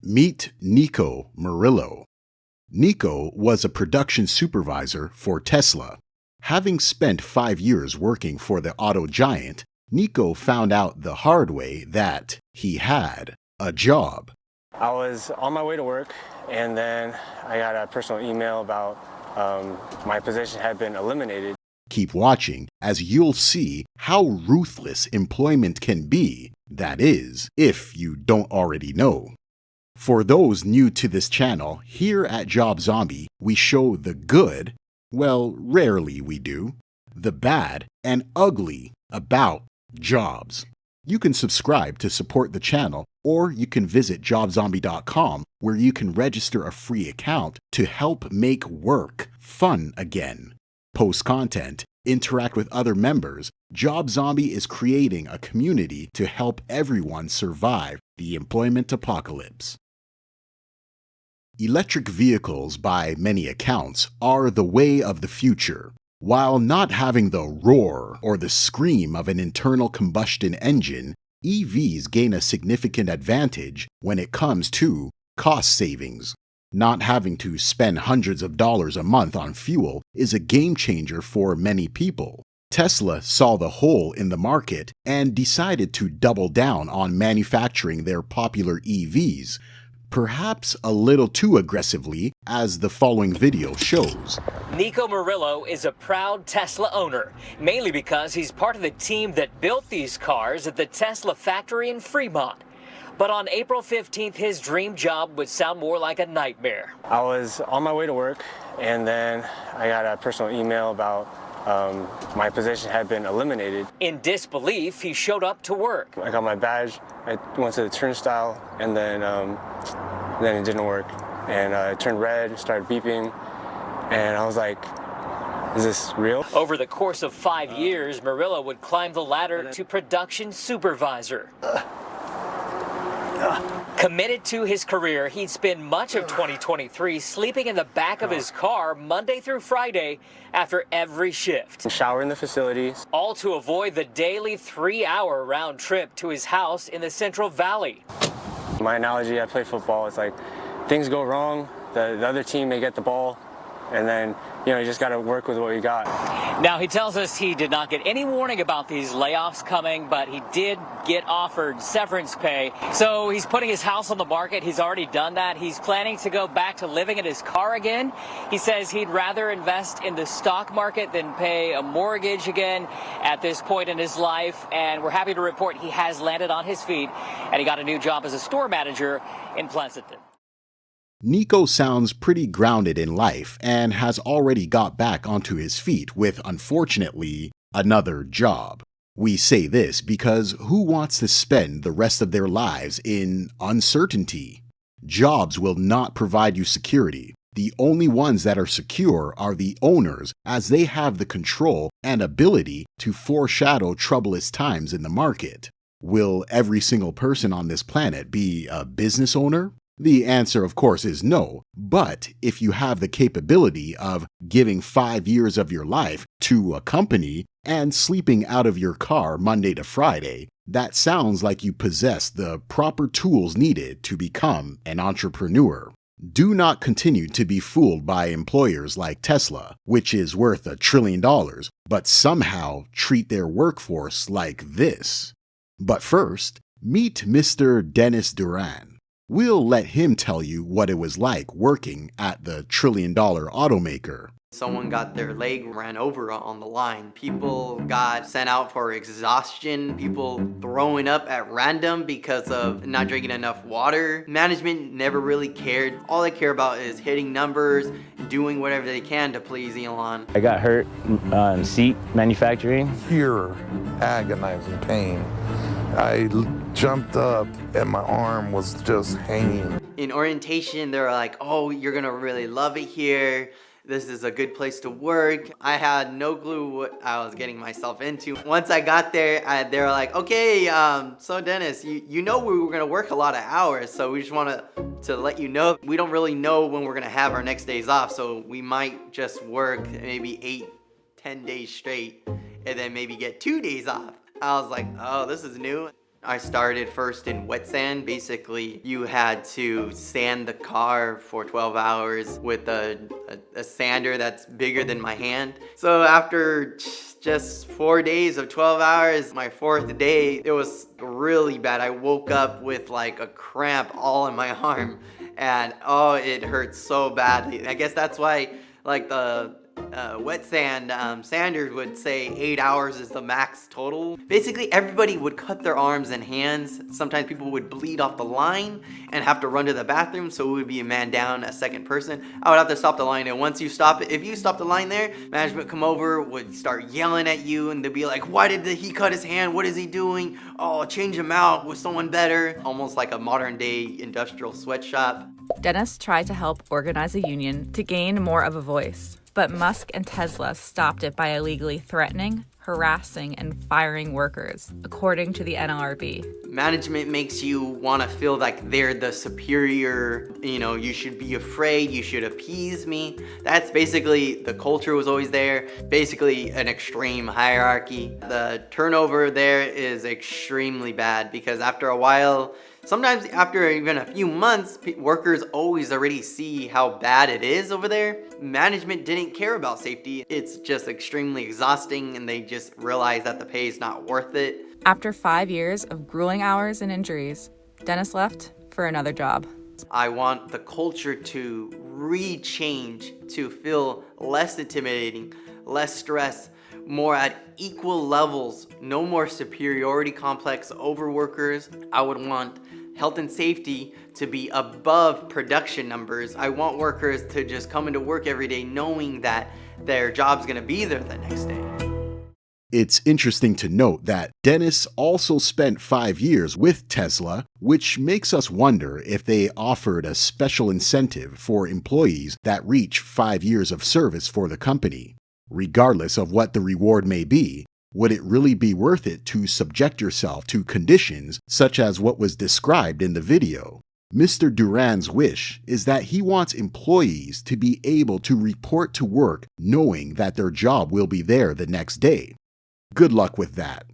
Meet Nico Murillo. Nico was a production supervisor for Tesla. Having spent 5 years working for the auto giant, Nico found out the hard way that he had a job. I was on my way to work, and then I got a personal email about my position had been eliminated. Keep watching as you'll see how ruthless employment can be, that is, if you don't already know. For those new to this channel, here at Job Zombie, we show the good, well, rarely we do, the bad and ugly about jobs. You can subscribe to support the channel, or you can visit jobzombie.com where you can register a free account to help make work fun again. Post content, interact with other members. Job Zombie is creating a community to help everyone survive the employment apocalypse. Electric vehicles, by many accounts, are the way of the future. While not having the roar or the scream of an internal combustion engine, EVs gain a significant advantage when it comes to cost savings. Not having to spend hundreds of dollars a month on fuel is a game changer for many people. Tesla saw the hole in the market and decided to double down on manufacturing their popular EVs, perhaps a little too aggressively, as the following video shows. Nico Murillo is a proud Tesla owner, mainly because he's part of the team that built these cars at the Tesla factory in Fremont. But on April 15th, his dream job would sound more like a nightmare. I was on my way to work, and then I got a personal email about my position had been eliminated. In disbelief, he showed up to work. I got my badge, I went to the turnstile, and then it didn't work. And it turned red, started beeping, and I was like, is this real? Over the course of 5 years, Murillo would climb the ladder to production supervisor. Committed to his career, he'd spend much of 2023 sleeping in the back of his car Monday through Friday after every shift. Shower in the facilities. All to avoid the daily 3-hour round trip to his house in the Central Valley. My analogy, I play football, it's like things go wrong, the other team may get the ball, and then, you just got to work with what you got. Now, he tells us he did not get any warning about these layoffs coming, but he did get offered severance pay. So he's putting his house on the market. He's already done that. He's planning to go back to living in his car again. He says he'd rather invest in the stock market than pay a mortgage again at this point in his life. And we're happy to report he has landed on his feet, and he got a new job as a store manager in Pleasanton. Nico sounds pretty grounded in life and has already got back onto his feet with, unfortunately, another job. We say this because who wants to spend the rest of their lives in uncertainty? Jobs will not provide you security. The only ones that are secure are the owners, as they have the control and ability to foreshadow troublous times in the market. Will every single person on this planet be a business owner? The answer, of course, is no, but if you have the capability of giving 5 years of your life to a company and sleeping out of your car Monday to Friday, that sounds like you possess the proper tools needed to become an entrepreneur. Do not continue to be fooled by employers like Tesla, which is worth $1 trillion, but somehow treat their workforce like this. But first, meet Mr. Dennis Duran. We'll let him tell you what it was like working at the $1 trillion automaker. Someone got their leg ran over on the line. People got sent out for exhaustion. People throwing up at random because of not drinking enough water. Management never really cared. All they care about is hitting numbers, doing whatever they can to please Elon. I got hurt in seat manufacturing. Pure agonizing pain. I jumped up and my arm was just hanging. In orientation, they were like, oh, you're gonna really love it here. This is a good place to work. I had no clue what I was getting myself into. Once I got there, they were like, okay, so Dennis, you know we were gonna work a lot of hours, so we just wanted to let you know, we don't really know when we're gonna have our next days off, so we might just work maybe 8-10 days straight, and then maybe get 2 days off. I was like, oh, this is new. I started first in wet sand. Basically, you had to sand the car for 12 hours with a sander that's bigger than my hand. So after just 4 days of 12 hours, my fourth day, it was really bad. I woke up with like a cramp all in my arm, and oh, it hurt so badly. I guess that's why like the wet sand sanders would say 8 hours is the max total. Basically, everybody would cut their arms and hands. Sometimes people would bleed off the line and have to run to the bathroom, so it would be a man down, a second person. I would have to stop the line, and once you stop it, if you stop the line there, management come over, would start yelling at you, and they'd be like, why did he cut his hand? What is he doing? Oh, change him out with someone better. Almost like a modern day industrial sweatshop. Dennis tried to help organize a union to gain more of a voice, but Musk and Tesla stopped it by illegally threatening, harassing, and firing workers, according to the NLRB. Management makes you want to feel like they're the superior, you should be afraid, you should appease me. That's basically, the culture was always there, basically an extreme hierarchy. The turnover there is extremely bad because after a while, sometimes after even a few months, workers always already see how bad it is over there. Management didn't care about safety. It's just extremely exhausting, and they just realize that the pay is not worth it. After 5 years of grueling hours and injuries, Dennis left for another job. I want the culture to re-change, to feel less intimidating, less stress, more at equal levels, no more superiority complex over workers. I would want health and safety to be above production numbers. I want workers to just come into work every day knowing that their job's gonna be there the next day. It's interesting to note that Dennis also spent 5 years with Tesla, which makes us wonder if they offered a special incentive for employees that reach 5 years of service for the company. Regardless of what the reward may be, would it really be worth it to subject yourself to conditions such as what was described in the video? Mr. Duran's wish is that he wants employees to be able to report to work knowing that their job will be there the next day. Good luck with that.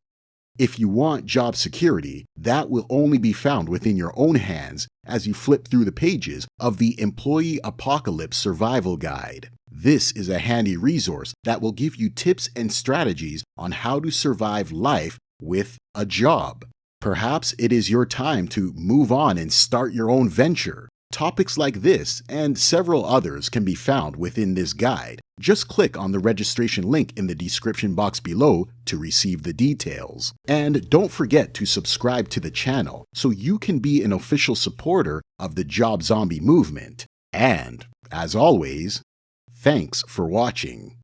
If you want job security, that will only be found within your own hands as you flip through the pages of the Employee Apocalypse Survival Guide. This is a handy resource that will give you tips and strategies on how to survive life with a job. Perhaps it is your time to move on and start your own venture. Topics like this and several others can be found within this guide. Just click on the registration link in the description box below to receive the details. And don't forget to subscribe to the channel so you can be an official supporter of the Job Zombie movement. And, as always, thanks for watching.